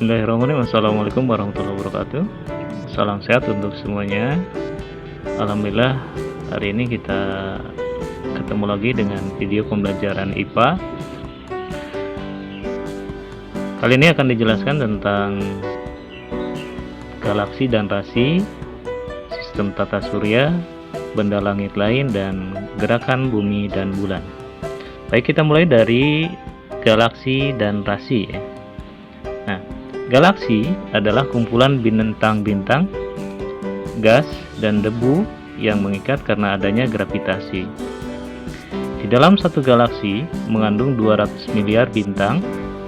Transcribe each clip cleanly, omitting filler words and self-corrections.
Bismillahirrahmanirrahim. Assalamualaikum warahmatullahi wabarakatuh. Salam sehat untuk semuanya. Alhamdulillah, hari ini kita ketemu lagi dengan video pembelajaran IPA. Kali ini akan dijelaskan tentang galaksi dan rasi, sistem tata surya, benda langit lain, dan gerakan bumi dan bulan. Baik, kita mulai dari galaksi dan rasi ya. Nah, galaksi adalah kumpulan bintang-bintang, gas, dan debu yang mengikat karena adanya gravitasi. Di dalam satu galaksi mengandung 200 miliar bintang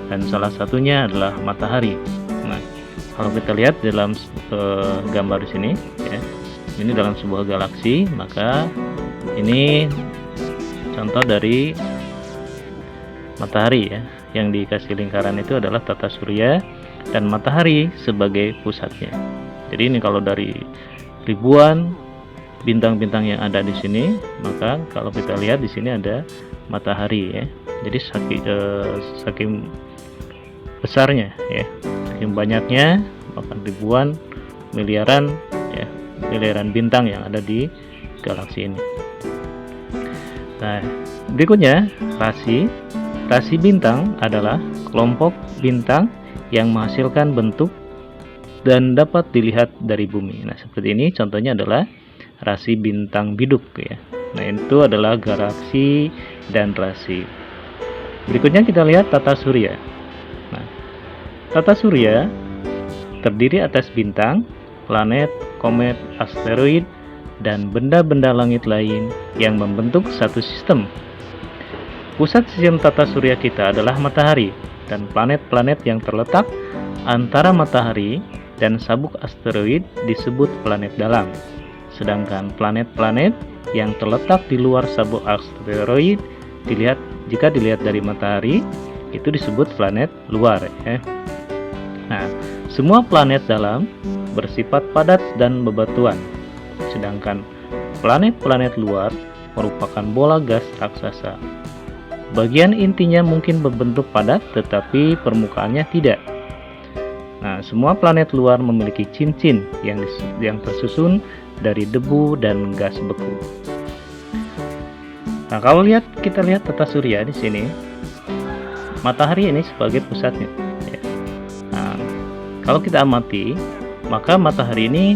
dan salah satunya adalah matahari. Nah, kalau kita lihat dalam gambar di sini ya, ini dalam sebuah galaksi, maka ini contoh dari matahari ya. Yang dikasih lingkaran itu adalah tata surya dan matahari sebagai pusatnya. Jadi ini kalau dari ribuan bintang-bintang yang ada di sini, maka kalau kita lihat di sini ada matahari ya. Jadi saking besarnya ya, saking banyaknya, bahkan ribuan, miliaran ya, miliaran bintang yang ada di galaksi ini. Nah, berikutnya rasi. Rasi bintang adalah kelompok bintang yang menghasilkan bentuk dan dapat dilihat dari bumi. Nah, seperti ini contohnya adalah rasi bintang biduk ya. Nah, itu adalah galaksi dan rasi. Berikutnya kita lihat tata surya. Nah, tata surya terdiri atas bintang, planet, komet, asteroid, dan benda-benda langit lain yang membentuk satu sistem. Pusat sistem tata surya kita adalah matahari, dan planet-planet yang terletak antara matahari dan sabuk asteroid disebut planet dalam. Sedangkan planet-planet yang terletak di luar sabuk asteroid jika dilihat dari matahari itu disebut planet luar ya. Nah, semua planet dalam bersifat padat dan bebatuan. Sedangkan planet-planet luar merupakan bola gas raksasa. Bagian intinya mungkin berbentuk padat, tetapi permukaannya tidak. Nah, semua planet luar memiliki cincin yang tersusun dari debu dan gas beku. Nah, kalau kita lihat tata surya di sini, matahari ini sebagai pusatnya. Ya. Nah, kalau kita amati, maka matahari ini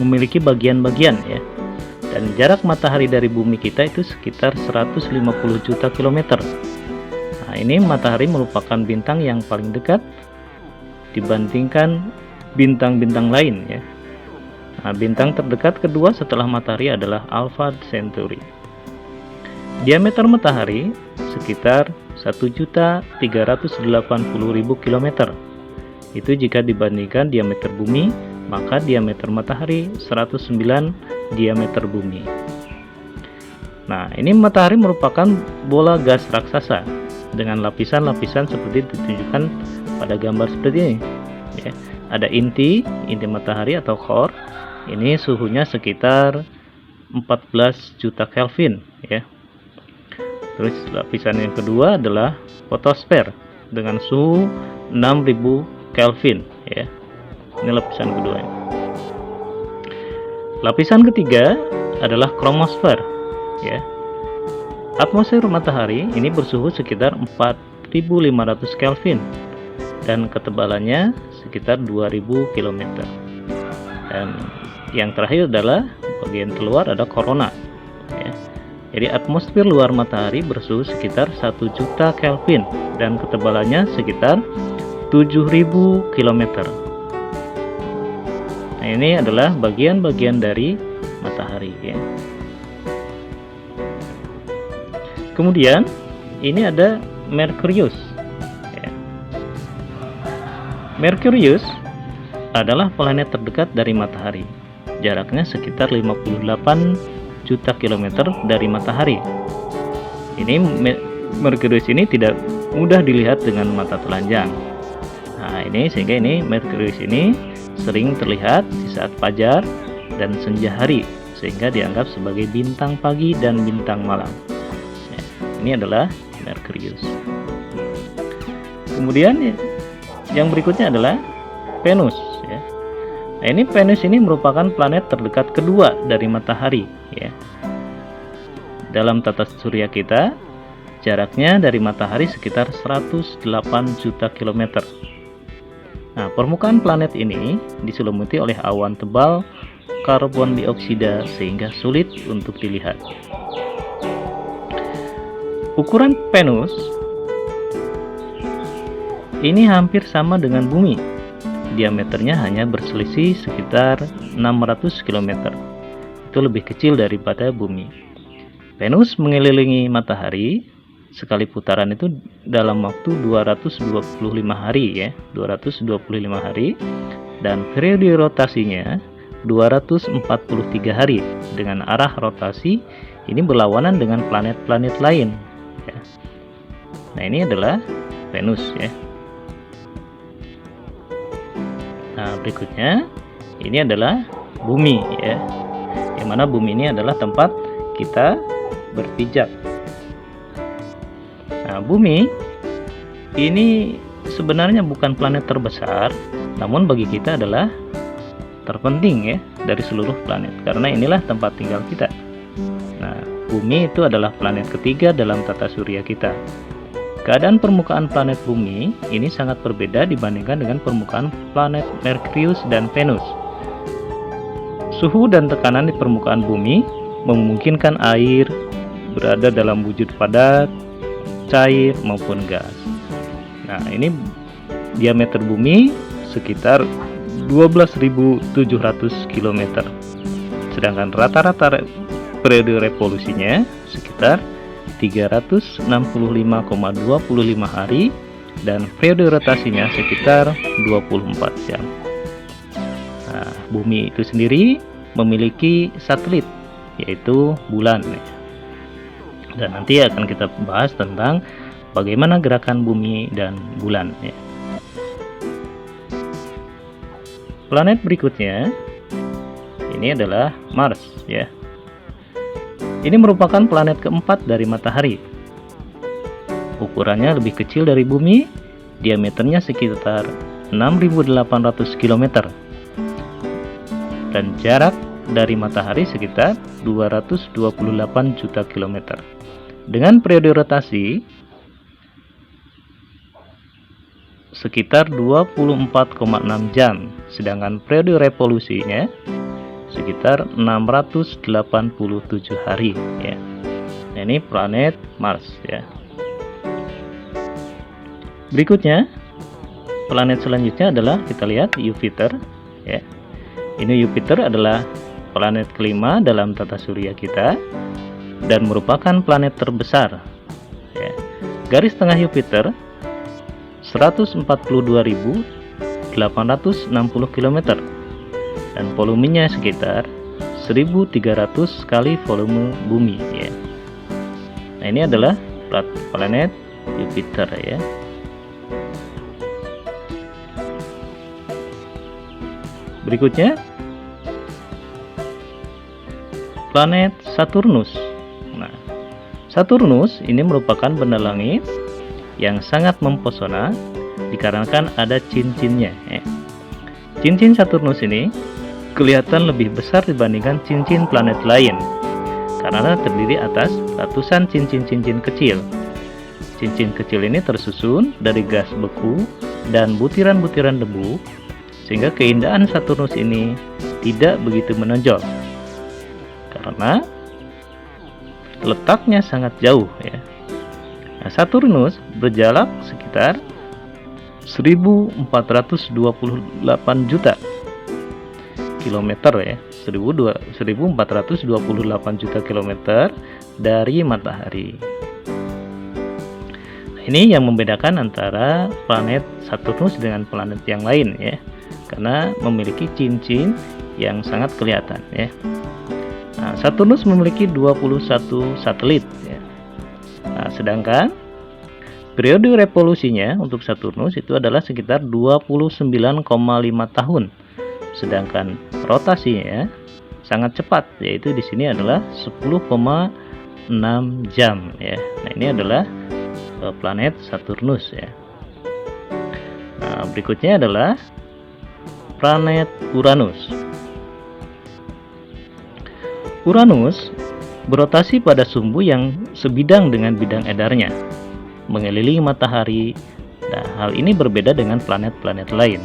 memiliki bagian-bagian ya. Dan jarak matahari dari bumi kita itu sekitar 150 juta kilometer. Nah, ini matahari merupakan bintang yang paling dekat dibandingkan bintang-bintang lain ya. Nah, bintang terdekat kedua setelah matahari adalah Alpha Centauri. Diameter matahari sekitar 1.380.000 km. Itu jika dibandingkan diameter bumi, maka diameter matahari 109 diameter bumi. Nah, ini matahari merupakan bola gas raksasa dengan lapisan-lapisan seperti ditunjukkan pada gambar seperti ini ya. Ada inti matahari atau core. Ini suhunya sekitar 14 juta Kelvin ya. Terus lapisan yang kedua adalah fotosfer dengan suhu 6000 Kelvin ya. Ini lapisan kedua. Lapisan ketiga adalah kromosfer ya. Atmosfer matahari ini bersuhu sekitar 4500 Kelvin dan ketebalannya sekitar 2000 km. Dan yang terakhir adalah bagian keluar ada korona ya. Jadi atmosfer luar matahari bersuhu sekitar 1 juta Kelvin dan ketebalannya sekitar 7000 km. Nah, ini adalah bagian-bagian dari matahari ya. Kemudian ini ada Merkurius ya. Merkurius adalah planet terdekat dari matahari. Jaraknya sekitar 58 juta kilometer dari matahari. Ini Merkurius ini tidak mudah dilihat dengan mata telanjang. Nah, ini sehingga ini Merkurius ini sering terlihat di saat fajar dan senja hari, sehingga dianggap sebagai bintang pagi dan bintang malam ya, ini adalah Merkurius. Kemudian Yang berikutnya adalah Venus ya. Nah, ini Venus ini merupakan planet terdekat kedua dari matahari ya. Dalam tata surya kita, jaraknya dari matahari sekitar 108 juta kilometer. Nah, permukaan planet ini diselimuti oleh awan tebal karbon dioksida sehingga sulit untuk dilihat. Ukuran Venus ini hampir sama dengan Bumi. Diameternya hanya berselisih sekitar 600 km. Itu lebih kecil daripada Bumi. Venus mengelilingi matahari sekali putaran itu dalam waktu 225 hari ya, 225 hari, dan periode rotasinya 243 hari dengan arah rotasi ini berlawanan dengan planet-planet lain ya. Nah, ini adalah Venus ya. Nah, berikutnya ini adalah Bumi ya. Yang mana Bumi ini adalah tempat kita berpijak. Nah, Bumi ini sebenarnya bukan planet terbesar, namun bagi kita adalah terpenting ya dari seluruh planet, karena inilah tempat tinggal kita. Nah, Bumi itu adalah planet ketiga dalam tata surya kita. Keadaan permukaan planet Bumi ini sangat berbeda dibandingkan dengan permukaan planet Merkurius dan Venus. Suhu dan tekanan di permukaan Bumi memungkinkan air berada dalam wujud padat, cair maupun gas. Nah, ini diameter Bumi sekitar 12.700 km. Sedangkan rata-rata periode revolusinya sekitar 365,25 hari dan periode rotasinya sekitar 24 jam. Nah, Bumi itu sendiri memiliki satelit yaitu bulan. Dan nanti akan kita bahas tentang bagaimana gerakan Bumi dan bulan ya. Planet berikutnya ini adalah Mars ya. Ini merupakan planet keempat dari matahari. Ukurannya lebih kecil dari Bumi, diameternya sekitar 6.800 km. Dan jarak dari matahari sekitar 228 juta kilometer. Dengan periode rotasi sekitar 24,6 jam, sedangkan periode revolusinya sekitar 687 hari ya. Nah, ini planet Mars ya. Berikutnya, planet selanjutnya adalah kita lihat Jupiter ya. Ini Jupiter adalah planet kelima dalam tata surya kita dan merupakan planet terbesar ya. Garis tengah Jupiter 142.860 km dan volumenya sekitar 1.300 kali volume Bumi ya. Nah, ini adalah planet Jupiter ya. Berikutnya planet Saturnus. Nah, Saturnus ini merupakan benda langit yang sangat mempesona dikarenakan ada cincin-cincinnya ya. Cincin Saturnus ini kelihatan lebih besar dibandingkan cincin planet lain karena terdiri atas ratusan cincin-cincin kecil. Cincin kecil ini tersusun dari gas beku dan butiran-butiran debu sehingga keindahan Saturnus ini tidak begitu menonjol karena letaknya sangat jauh ya. Nah, Saturnus berjarak sekitar 1.428 juta kilometer ya, 1.428 juta kilometer dari matahari. Nah, ini yang membedakan antara planet Saturnus dengan planet yang lain ya, karena memiliki cincin yang sangat kelihatan ya. Nah, Saturnus memiliki 21 satelit ya. Nah, sedangkan periode revolusinya untuk Saturnus itu adalah sekitar 29,5 tahun. Sedangkan rotasinya sangat cepat, yaitu di sini adalah 10,6 jam ya. Nah, ini adalah planet Saturnus ya. Nah, Nah, berikutnya adalah planet Uranus. Uranus berotasi pada sumbu yang sebidang dengan bidang edarnya, mengelilingi matahari. Nah, hal ini berbeda dengan planet-planet lain.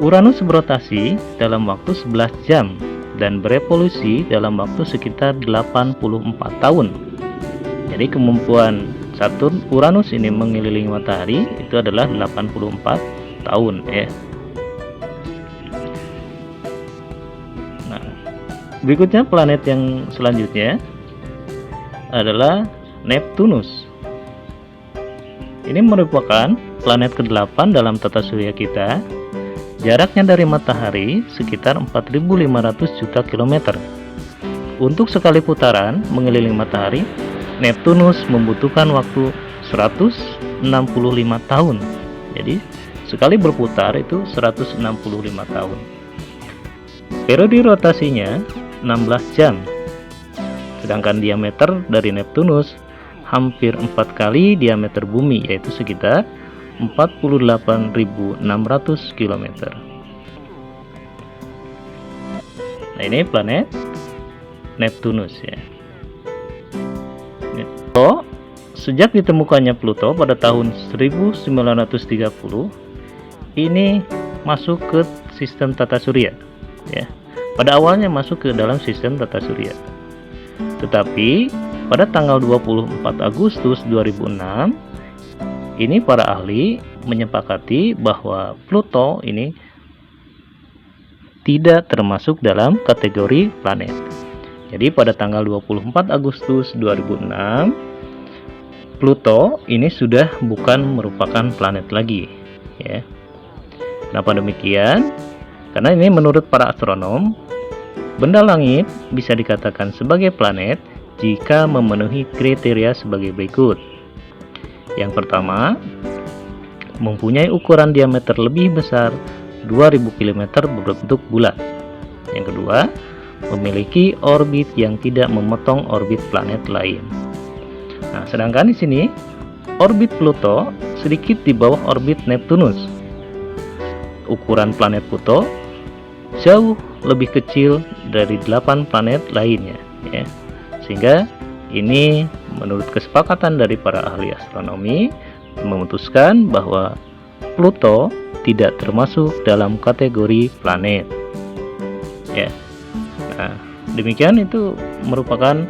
Uranus berotasi dalam waktu 11 jam dan berevolusi dalam waktu sekitar 84 tahun. Jadi kemampuan Uranus ini mengelilingi matahari itu adalah 84 tahun ya. Nah, berikutnya planet yang selanjutnya adalah Neptunus. Ini merupakan planet ke-8 dalam tata surya kita. Jaraknya dari matahari sekitar 4.500 juta kilometer. Untuk sekali putaran mengelilingi matahari, Neptunus membutuhkan waktu 165 tahun. Jadi sekali berputar itu 165 tahun. Periode rotasinya 16 jam. Sedangkan diameter dari Neptunus hampir 4 kali diameter bumi, yaitu sekitar 48.600 km. Nah, ini planet Neptunus ya. Pluto, sejak ditemukannya Pluto pada tahun 1930, ini masuk ke sistem tata surya ya. Pada awalnya masuk ke dalam sistem tata surya. Tetapi pada tanggal 24 Agustus 2006 ini para ahli menyepakati bahwa Pluto ini tidak termasuk dalam kategori planet. Jadi pada tanggal 24 Agustus 2006 Pluto ini sudah bukan merupakan planet lagi ya. Kenapa demikian? Karena ini menurut para astronom, benda langit bisa dikatakan sebagai planet jika memenuhi kriteria sebagai berikut. Yang pertama, mempunyai ukuran diameter lebih besar 2000 km berbentuk bulat. Yang kedua, memiliki orbit yang tidak memotong orbit planet lain. Nah, sedangkan di sini orbit Pluto sedikit di bawah orbit Neptunus. Ukuran planet Pluto jauh lebih kecil dari 8 planet lainnya ya. Sehingga ini menurut kesepakatan dari para ahli astronomi memutuskan bahwa Pluto tidak termasuk dalam kategori planet ya. Nah, demikian itu merupakan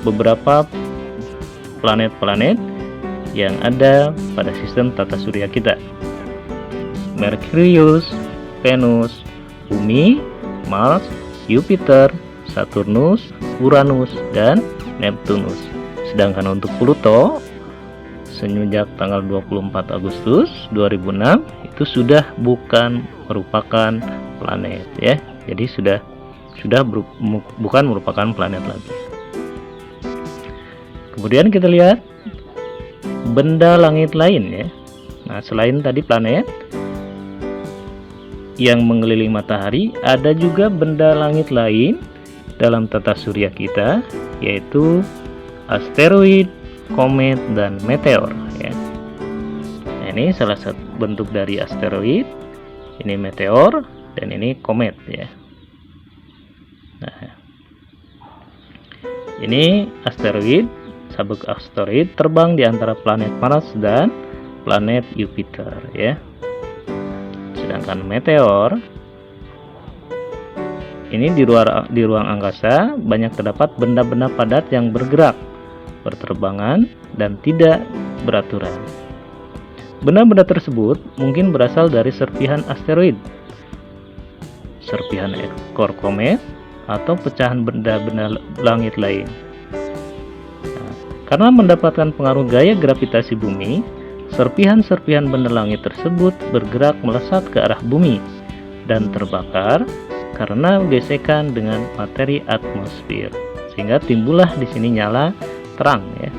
beberapa planet-planet yang ada pada sistem tata surya kita. Merkurius, Venus, Bumi, Mars, Jupiter, Saturnus, Uranus, dan Neptunus. Sedangkan untuk Pluto semenjak tanggal 24 Agustus 2006 itu sudah bukan merupakan planet ya. Jadi sudah bukan merupakan planet lagi. Kemudian kita lihat benda langit lain ya. Nah, selain tadi planet yang mengelilingi matahari, ada juga benda langit lain dalam tata surya kita, yaitu asteroid, komet, dan meteor ya. Nah, ini salah satu bentuk dari asteroid, ini meteor, dan ini komet ya. Nah, ini asteroid, sabuk asteroid terbang di antara planet Mars dan planet Jupiter ya. Sedangkan meteor ini di ruang angkasa banyak terdapat benda-benda padat yang bergerak, berterbangan, dan tidak beraturan. Benda-benda tersebut mungkin berasal dari serpihan asteroid, serpihan ekor komet, atau pecahan benda-benda langit lain. Nah, karena mendapatkan pengaruh gaya gravitasi bumi, serpihan-serpihan benda langit tersebut bergerak melesat ke arah bumi dan terbakar karena gesekan dengan materi atmosfer, sehingga timbullah di sini nyala terang ya.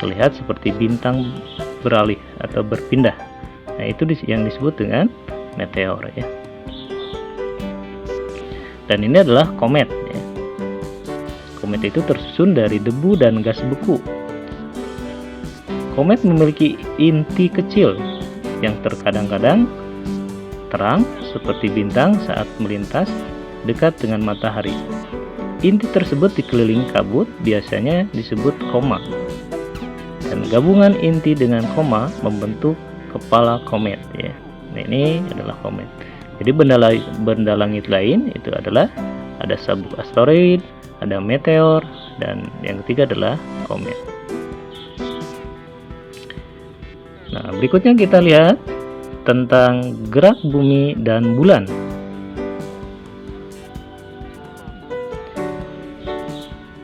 Terlihat seperti bintang beralih atau berpindah. Nah, itu yang disebut dengan meteor ya. Dan ini adalah komet ya. Komet itu tersusun dari debu dan gas beku. Komet memiliki inti kecil yang terkadang-kadang terang seperti bintang saat melintas dekat dengan matahari. Inti tersebut dikelilingi kabut, biasanya disebut koma. Dan gabungan inti dengan koma membentuk kepala komet ya. Nah, ini adalah komet. Jadi benda langit lain itu adalah ada sabuk asteroid, ada meteor, dan yang ketiga adalah komet. Nah, berikutnya kita lihat tentang gerak bumi dan bulan.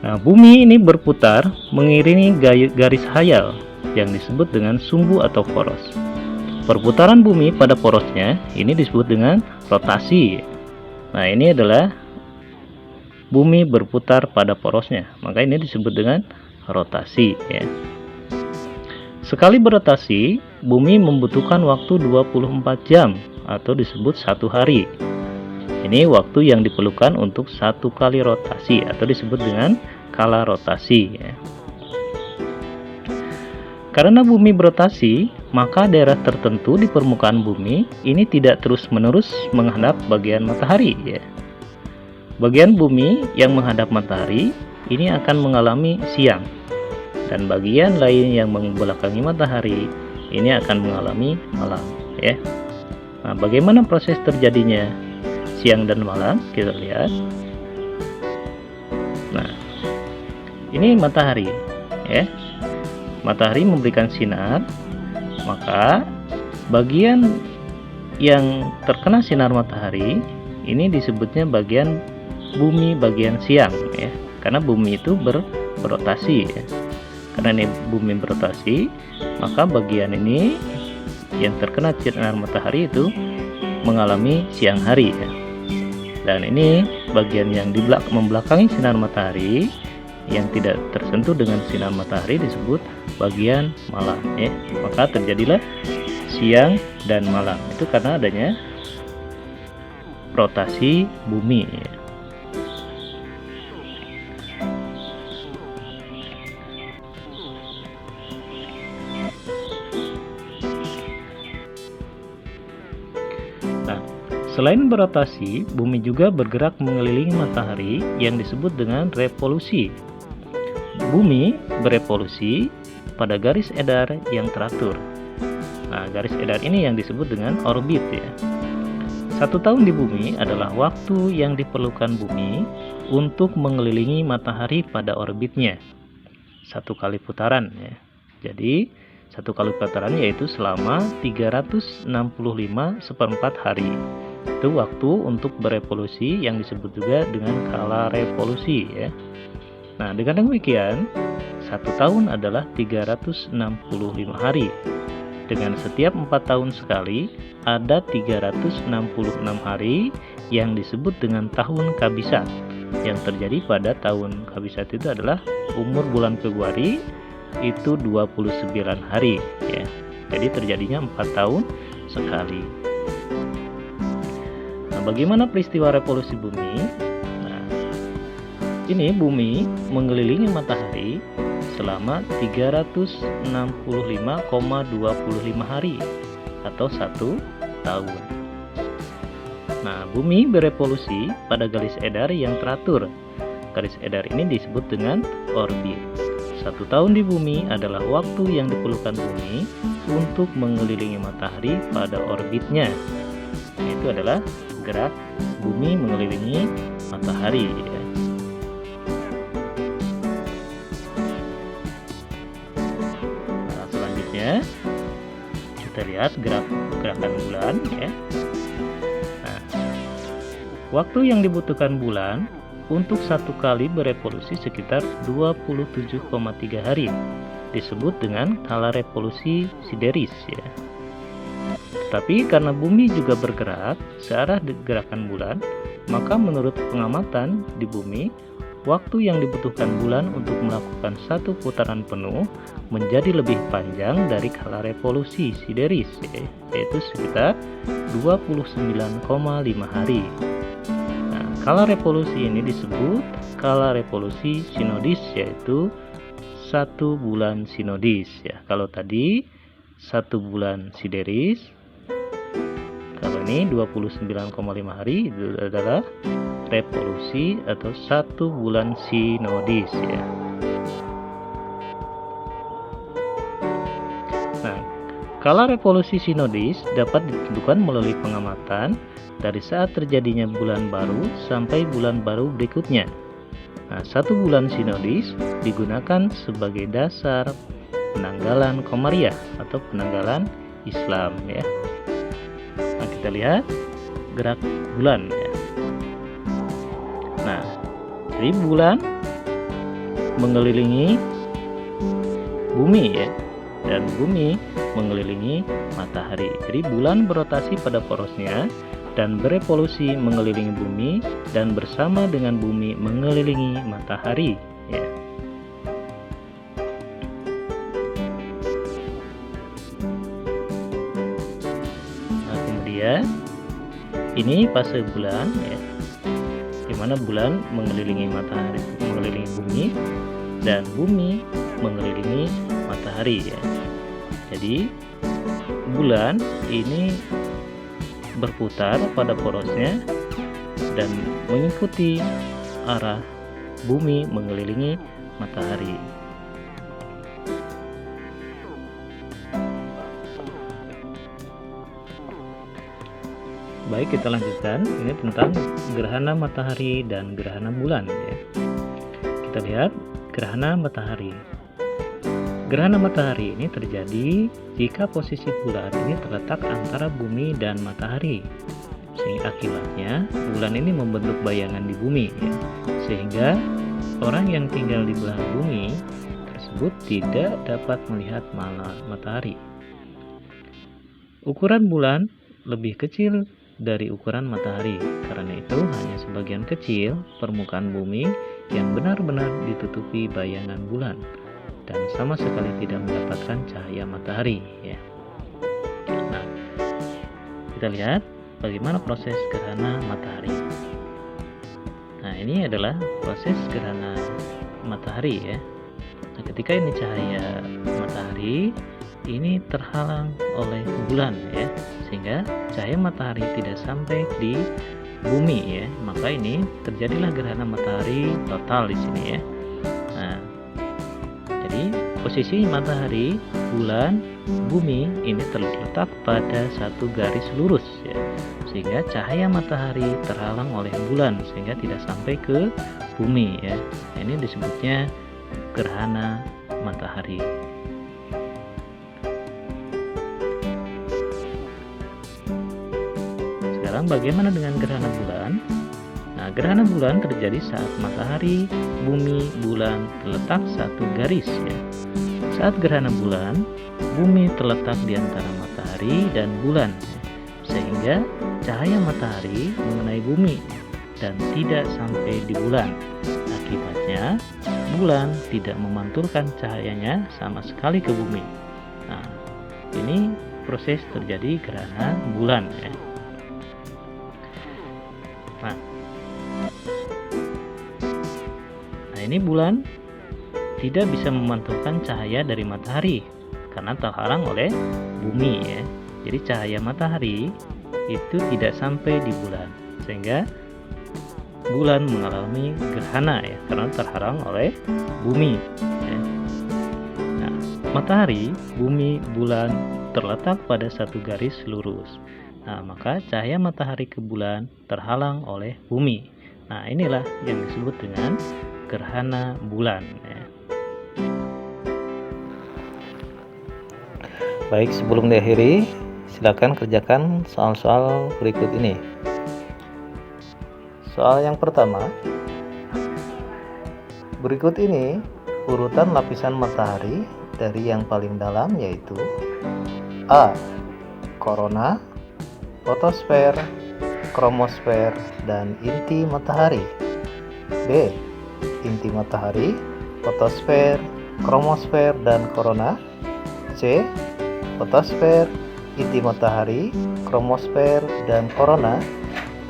Nah, bumi ini berputar mengiringi garis hayal yang disebut dengan sumbu atau poros. Perputaran bumi pada porosnya ini disebut dengan rotasi. Nah, ini adalah bumi berputar pada porosnya, maka ini disebut dengan rotasi ya. Sekali berotasi, bumi membutuhkan waktu 24 jam atau disebut 1 hari. Ini waktu yang diperlukan untuk 1 kali rotasi atau disebut dengan kala rotasi ya. Karena bumi berotasi, maka daerah tertentu di permukaan bumi ini tidak terus-menerus menghadap bagian matahari ya. Bagian bumi yang menghadap matahari ini akan mengalami siang, dan bagian lain yang membelakangi matahari ini akan mengalami malam ya. Nah, bagaimana proses terjadinya siang dan malam? Kita lihat. Nah, ini matahari ya. Matahari memberikan sinar, maka bagian yang terkena sinar matahari ini disebutnya bagian bumi bagian siang ya, karena bumi itu berotasi ya. Karena ini bumi berotasi, maka bagian ini yang terkena sinar matahari itu mengalami siang hari ya. Dan ini bagian yang membelakangi sinar matahari yang tidak tersentuh dengan sinar matahari disebut bagian malam ya. Maka terjadilah siang dan malam, itu karena adanya rotasi bumi ya. Selain berotasi, bumi juga bergerak mengelilingi matahari yang disebut dengan revolusi. Bumi berevolusi pada garis edar yang teratur. Nah, garis edar ini yang disebut dengan orbit ya. 1 tahun di bumi adalah waktu yang diperlukan bumi untuk mengelilingi matahari pada orbitnya. 1 kali putaran ya. Jadi 1 kali putaran yaitu selama 365/4 hari. Itu waktu untuk berevolusi yang disebut juga dengan kala revolusi ya. Nah, dengan demikian 1 tahun adalah 365 hari. Dengan setiap 4 tahun sekali ada 366 hari yang disebut dengan tahun kabisat. Yang terjadi pada tahun kabisat itu adalah umur bulan Februari itu 29 hari ya. Jadi terjadinya 4 tahun sekali. Bagaimana peristiwa revolusi bumi? Nah, ini bumi mengelilingi matahari selama 365,25 hari atau 1 tahun. Nah, bumi berevolusi pada garis edar yang teratur. Garis edar ini disebut dengan orbit. 1 tahun di bumi adalah waktu yang diperlukan bumi untuk mengelilingi matahari pada orbitnya. Itu adalah gerak bumi mengelilingi matahari ya. Nah, selanjutnya kita lihat gerakan bulan ya. Nah, waktu yang dibutuhkan bulan untuk 1 kali berevolusi sekitar 27,3 hari, disebut dengan kala revolusi sideris ya. Tapi karena bumi juga bergerak searah gerakan bulan, maka menurut pengamatan di bumi, waktu yang dibutuhkan bulan untuk melakukan 1 putaran penuh menjadi lebih panjang dari kala revolusi sideris, yaitu sekitar 29,5 hari. Nah, kala revolusi ini disebut kala revolusi sinodis, yaitu 1 bulan sinodis ya. Kalau tadi 1 bulan sideris. Kalau ini 29,5 hari itu adalah revolusi atau 1 bulan sinodis ya. Nah, skala revolusi sinodis dapat ditentukan melalui pengamatan dari saat terjadinya bulan baru sampai bulan baru berikutnya. Nah, 1 bulan sinodis digunakan sebagai dasar penanggalan Komariah atau penanggalan Islam ya. Nah, kita lihat gerak bulan ya. Nah, jadi bulan mengelilingi bumi ya, dan bumi mengelilingi matahari. Jadi bulan berotasi pada porosnya dan berevolusi mengelilingi bumi dan bersama dengan bumi mengelilingi matahari ya. Nah, kemudian ini fase bulan ya, di mana bulan mengelilingi matahari, mengelilingi bumi, dan bumi mengelilingi matahari ya. Jadi bulan ini berputar pada porosnya dan mengikuti arah bumi mengelilingi matahari. Baik, kita lanjutkan. Ini tentang gerhana matahari dan gerhana bulan ya. Kita lihat gerhana matahari. Gerhana matahari ini terjadi jika posisi bulan ini terletak antara bumi dan matahari. Sehingga akibatnya bulan ini membentuk bayangan di bumi ya. Sehingga orang yang tinggal di belahan bumi tersebut tidak dapat melihat matahari. Ukuran bulan lebih kecil dari ukuran matahari. Karena itu hanya sebagian kecil permukaan bumi yang benar-benar ditutupi bayangan bulan dan sama sekali tidak mendapatkan cahaya matahari ya. Nah, kita lihat bagaimana proses gerhana matahari. Nah, ini adalah proses gerhana matahari ya. Nah, ketika ini cahaya matahari ini terhalang oleh bulan ya, sehingga cahaya matahari tidak sampai di bumi ya, maka ini terjadilah gerhana matahari total di sini ya. Nah, jadi posisi matahari, bulan, bumi ini terletak pada satu garis lurus ya, sehingga cahaya matahari terhalang oleh bulan sehingga tidak sampai ke bumi ya. Nah, ini disebutnya gerhana matahari. Sekarang bagaimana dengan gerhana bulan? Nah, gerhana bulan terjadi saat matahari, bumi, bulan terletak satu garis ya. Saat gerhana bulan, bumi terletak di antara matahari dan bulan ya, sehingga cahaya matahari mengenai bumi dan tidak sampai di bulan. Akibatnya, bulan tidak memantulkan cahayanya sama sekali ke bumi. Nah, ini proses terjadi gerhana bulan ya. Nah, ini bulan tidak bisa memantulkan cahaya dari matahari karena terhalang oleh bumi ya. Jadi cahaya matahari itu tidak sampai di bulan sehingga bulan mengalami gerhana ya karena terhalang oleh bumi ya. Nah, matahari, bumi, bulan terletak pada satu garis lurus. Nah, maka cahaya matahari ke bulan terhalang oleh bumi. Nah, inilah yang disebut dengan gerhana bulan ya. Baik, sebelum diakhiri, silakan kerjakan soal-soal berikut ini. Soal yang pertama, berikut ini urutan lapisan matahari dari yang paling dalam yaitu A. Korona, fotosfer, kromosfer, dan inti matahari. B. Inti matahari, fotosfer, kromosfer, dan korona. C. Fotosfer, inti matahari, kromosfer, dan korona.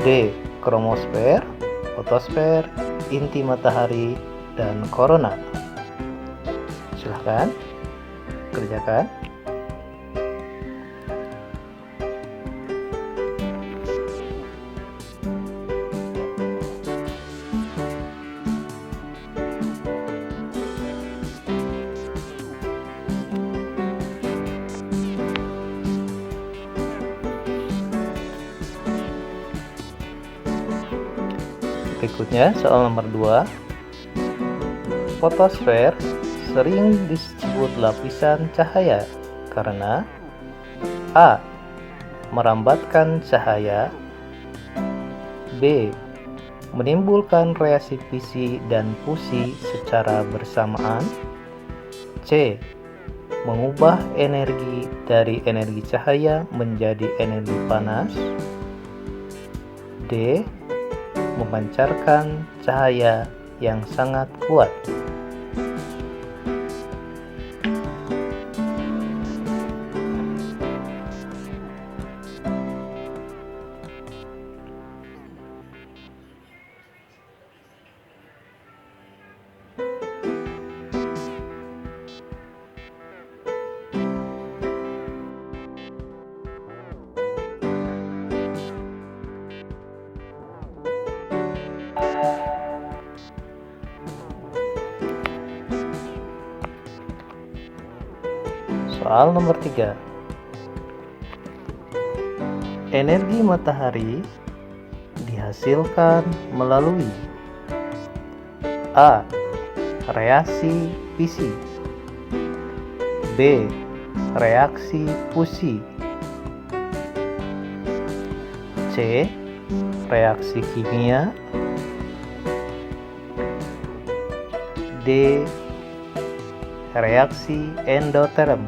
D. Kromosfer, fotosfer, inti matahari, dan korona. Silahkan kerjakan. Berikutnya soal nomor 2. Fotosfer sering disebut lapisan cahaya karena A. Merambatkan cahaya, B. Menimbulkan reaksi fisi dan fusi secara bersamaan, C. Mengubah energi dari energi cahaya menjadi energi panas, D. Memancarkan cahaya yang sangat kuat. Soal nomor 3. Energi matahari dihasilkan melalui A. Reaksi fisi, B. Reaksi fusi, C. Reaksi kimia, D. Reaksi endoterm.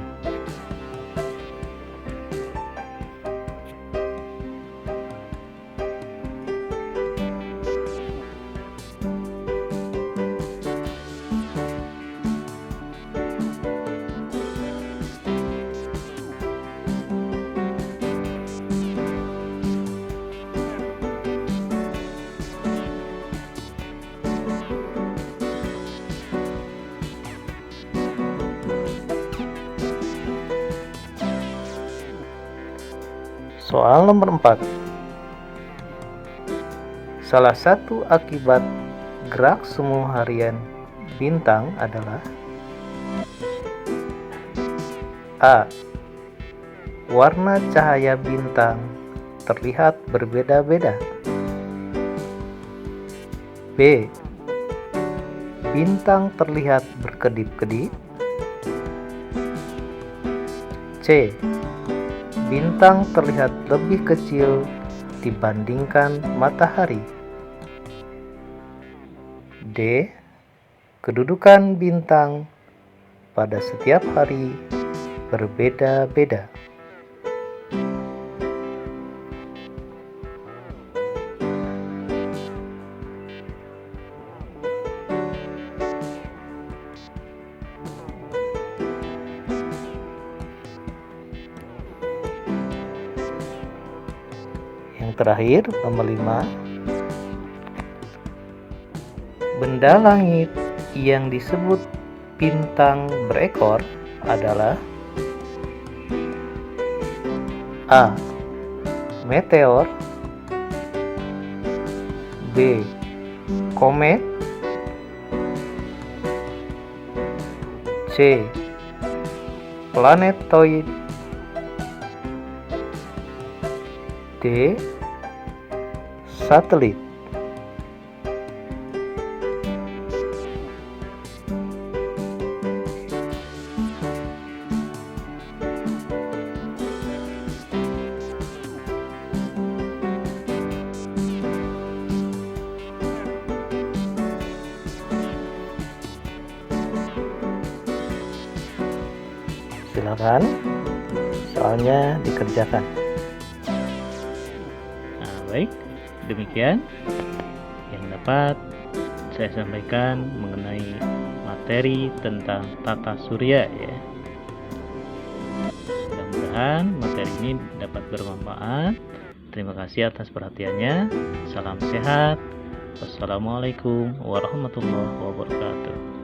Soal nomor 4. Salah satu akibat gerak semu harian bintang adalah A. Warna cahaya bintang terlihat berbeda-beda, B. Bintang terlihat berkedip-kedip, C. Bintang terlihat lebih kecil dibandingkan matahari, D. Kedudukan bintang pada setiap hari berbeda-beda. Yang terakhir, nomor 5. Benda langit yang disebut bintang berekor adalah A. Meteor, B. Komet, C. Planetoid, D. Satelit. Silakan soalnya dikerjakan. Nah, baik, demikian yang dapat saya sampaikan mengenai materi tentang tata surya ya. Mudah-mudahan materi ini dapat bermanfaat. Terima kasih atas perhatiannya. Salam sehat. Wassalamualaikum warahmatullahi wabarakatuh.